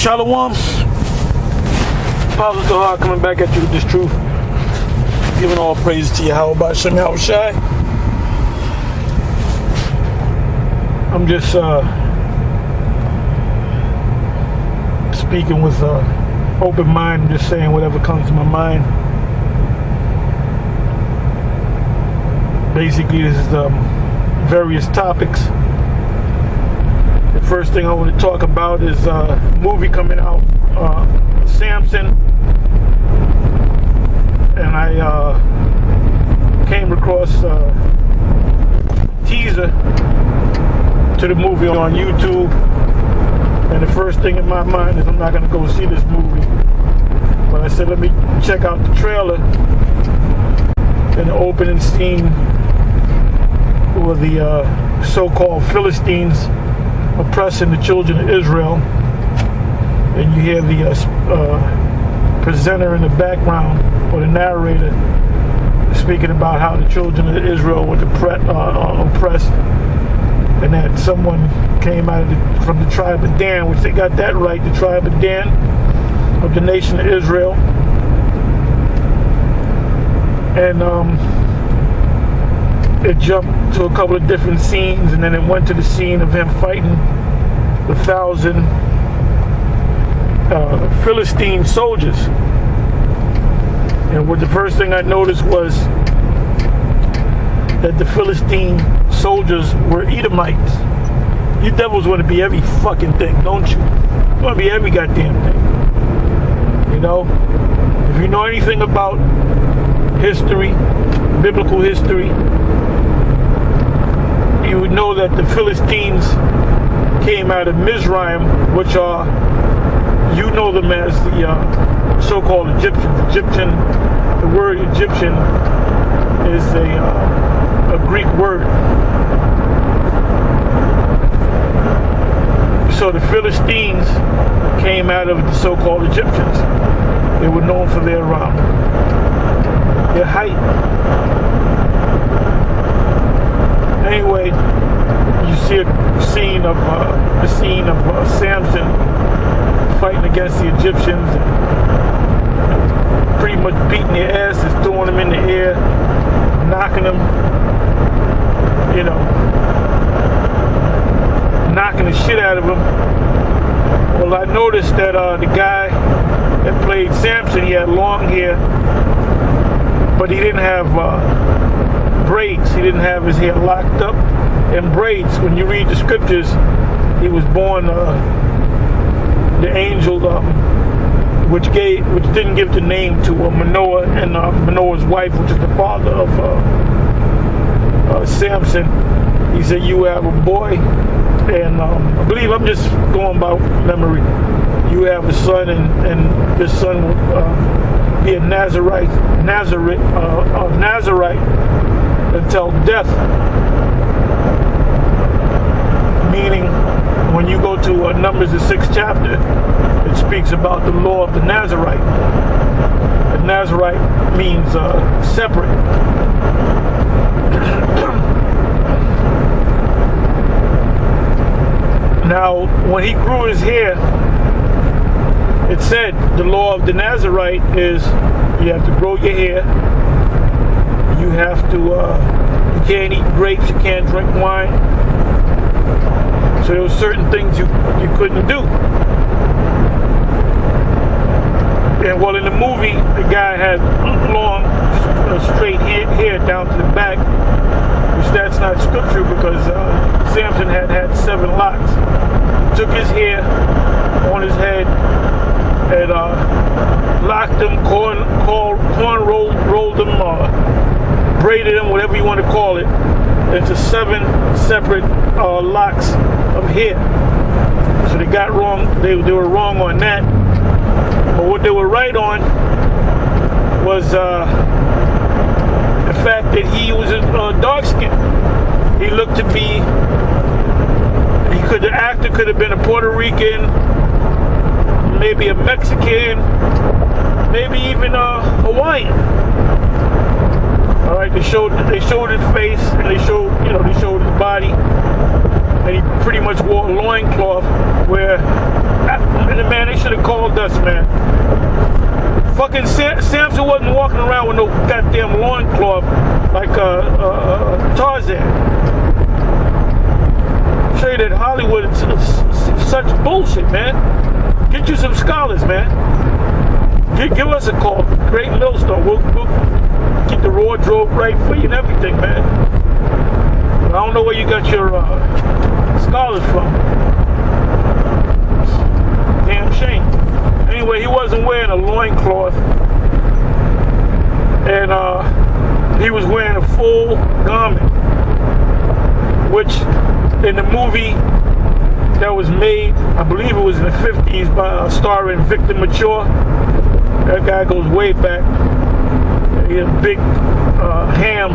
Shalom. Positive heart coming back at you with this truth. Giving all praise to Yahweh by Shem Yahushai. I'm just speaking with open mind, just saying whatever comes to my mind. Basically, this is various topics. The first thing I want to talk about is a movie coming out, Sampson, and I came across a teaser to the movie on YouTube, and the first thing in my mind is I'm not going to go see this movie, but I said let me check out the trailer. And the opening scene where the so-called Philistines oppressing the children of Israel, and you hear the presenter in the background, or the narrator, speaking about how the children of Israel were oppressed, and that someone came out of from the tribe of Dan, which they got that right, the tribe of Dan of the nation of Israel. And it jumped to a couple of different scenes, and then it went to the scene of him fighting the 1,000 Philistine soldiers. And what the first thing I noticed was that the Philistine soldiers were Edomites. You devils want to be every fucking thing, don't you? You want to be every goddamn thing. You know? If you know anything about history, biblical history, you would know that the Philistines came out of Mizraim, which are, you know them as the so-called Egyptians. The word Egyptian is a Greek word. So the Philistines came out of the so-called Egyptians. They were known for their height. Anyway, you see a scene of Sampson fighting against the Egyptians, pretty much beating their asses, throwing them in the air, knocking them, you know, knocking the shit out of them. Well, I noticed that the guy that played Sampson, he had long hair, but he didn't have braids. He didn't have his hair locked up in braids. When you read the scriptures, he was born the angel, which didn't give the name to Manoah and Manoah's wife, which is the father of Sampson. He said, "You have a boy," and I believe, I'm just going by memory, "You have a son, and this son will be a Nazarite until death." Meaning, when you go to Numbers, the 6th chapter, it speaks about the law of the Nazarite. The Nazarite means separate. Now, when he grew his hair, it said the law of the Nazarite is you have to grow your hair. You have to, you can't eat grapes, you can't drink wine. So there were certain things you couldn't do. And well, in the movie, the guy had long, straight hair down to the back, which that's not scripture because Sampson had 7 locks. He took his hair on his head and locked them, rolled them, braided them, whatever you want to call it, into 7 separate locks of hair. So they got wrong. They were wrong on that. But what they were right on was the fact that he was dark skinned. He looked to be. The actor could have been a Puerto Rican, maybe a Mexican, maybe even a Hawaiian. All right, they showed his face, and they showed his body, and he pretty much wore a loincloth where Man, they should have called us, man. Fucking Sampson wasn't walking around with no goddamn loincloth like Tarzan. Show you that Hollywood is such bullshit, man. Get you some scholars, man. Give us a call. Great Millstone. We'll keep the wardrobe right for you and everything, man. I don't know where you got your scholars from. Damn shame. Anyway, he wasn't wearing a loincloth. And he was wearing a full garment. Which, in the movie that was made, I believe it was in the 50s, by starring Victor Mature. That guy goes way back. He's a big ham,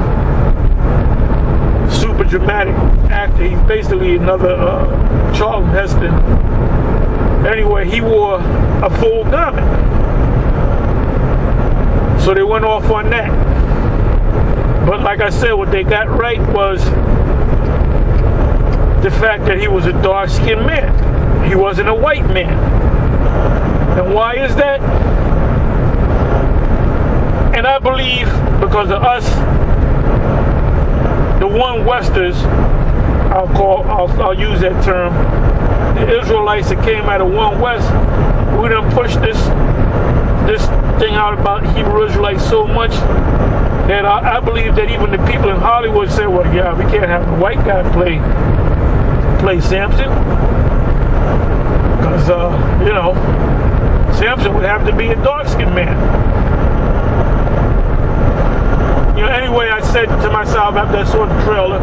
super dramatic actor. He's basically another Charlton Heston. Anyway, he wore a full garment. So they went off on that. But like I said, what they got right was the fact that he was a dark-skinned man. He wasn't a white man. And why is that? And I believe because of us, the one Westers, I'll use that term, the Israelites that came out of one West, we done pushed this thing out about Hebrew Israelites so much that I believe that even the people in Hollywood say, well, yeah, we can't have a white guy play Sampson, because you know, Sampson would have to be a dark-skinned man. You know, anyway, I said to myself after I saw the trailer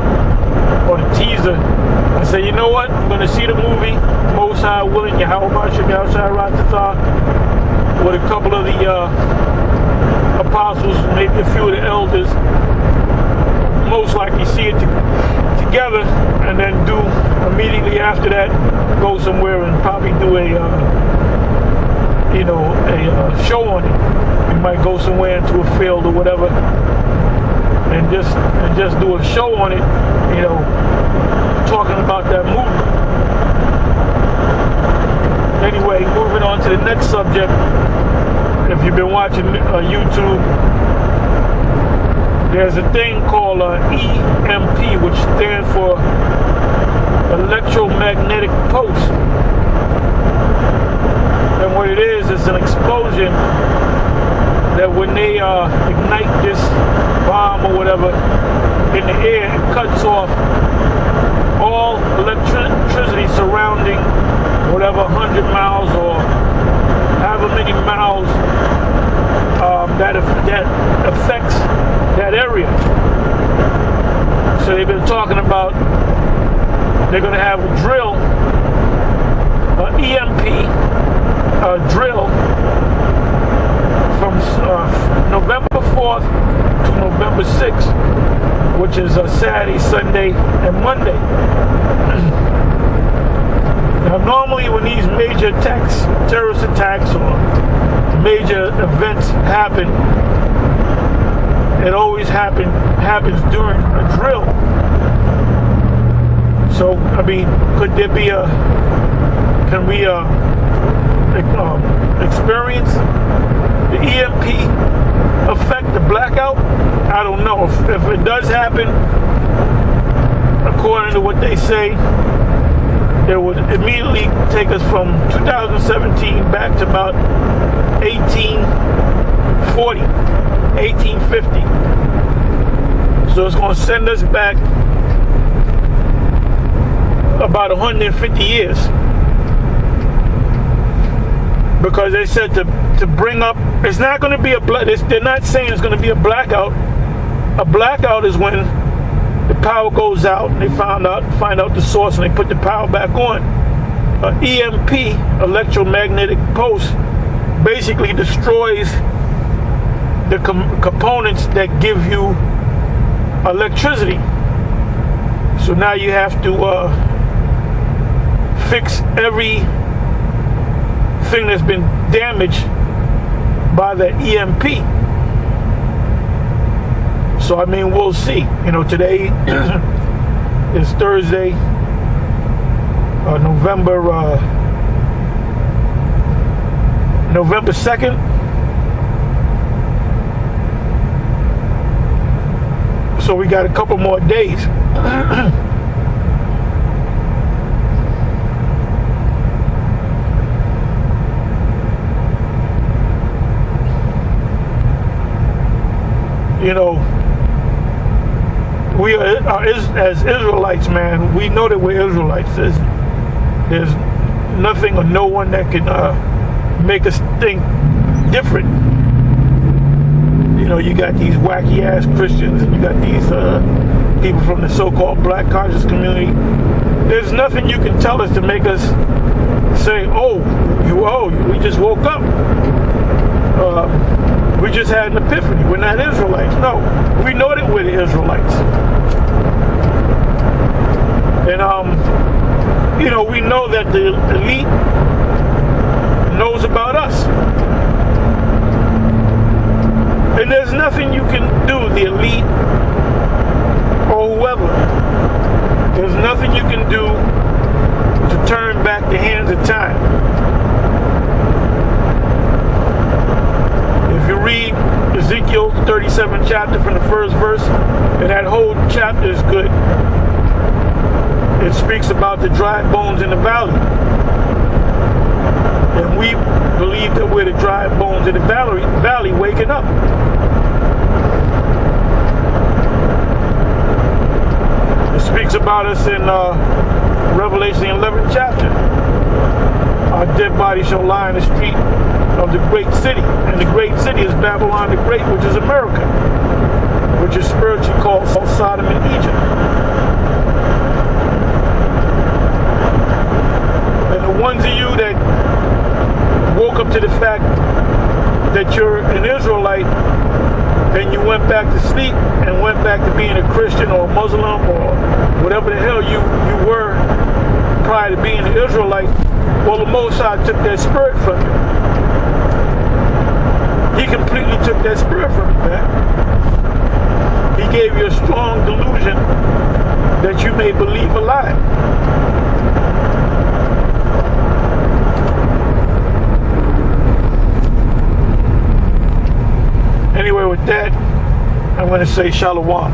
or the teaser, I said, you know what? I'm going to see the movie, Most High Willing, Yahweh Mashiach Yahushua Ratata, with a couple of the apostles, maybe a few of the elders. Most likely see it together, and then do immediately after that, go somewhere and probably do a show on it. We might go somewhere into a field or whatever, and just do a show on it, you know, talking about that movie. Anyway, moving on to the next subject. If you've been watching YouTube, there's a thing called EMP, which stands for electromagnetic pulse. And what it is an explosion that when they ignite this bomb or whatever in the air, it cuts off all electricity surrounding whatever 100 miles or however many miles that affects that area. So they've been talking about they're going to have a drill, EMP drill from November 4th to November 6th, which is Saturday, Sunday, and Monday. Now, normally when these major attacks, terrorist attacks, or major events happen, it always happens during a drill. So, I mean, can we experience the EMP affect the blackout? I don't know. If it does happen, according to what they say, it would immediately take us from 2017 back to about 1840, 1850. So it's going to send us back about 150 years. Because they said to bring up, it's not going to be they're not saying it's going to be a blackout. A blackout is when the power goes out and they find out the source and they put the power back on. EMP, electromagnetic pulse, basically destroys the components that give you electricity. So now you have to fix everything that's been damaged by the EMP. So I mean, we'll see. You know, today is Thursday, November November 2nd. So we got a couple more days. You know, we are as Israelites, man, we know that we're Israelites. There's nothing or no one that can make us think different. You know, you got these wacky ass Christians, and you got these people from the so-called black conscious community. There's nothing you can tell us to make us say, oh, we just woke up. We just had an epiphany. We're not Israelites. No, we know that we're the Israelites. And, you know, we know that the elite knows about us. And there's nothing you can do, the elite or whoever. There's nothing you can do to turn back the hands of time. If you read Ezekiel 37th chapter from the first verse, and that whole chapter is good. It speaks about the dry bones in the valley. And we believe that we're the dry bones in the valley waking up. It speaks about us in Revelation 11th chapter. Our dead bodies shall lie in the street of the great city. And the great city is Babylon the Great, which is America, which is spiritually called Sodom and Egypt. And the ones of you that woke up to the fact that you're an Israelite and you went back to sleep and went back to being a Christian or a Muslim or whatever the hell you were prior to being an Israelite, well, the Most High took that spirit from you. He completely took that spirit from you, man. He gave you a strong delusion that you may believe a lie. Anyway, with that, I'm going to say shalom.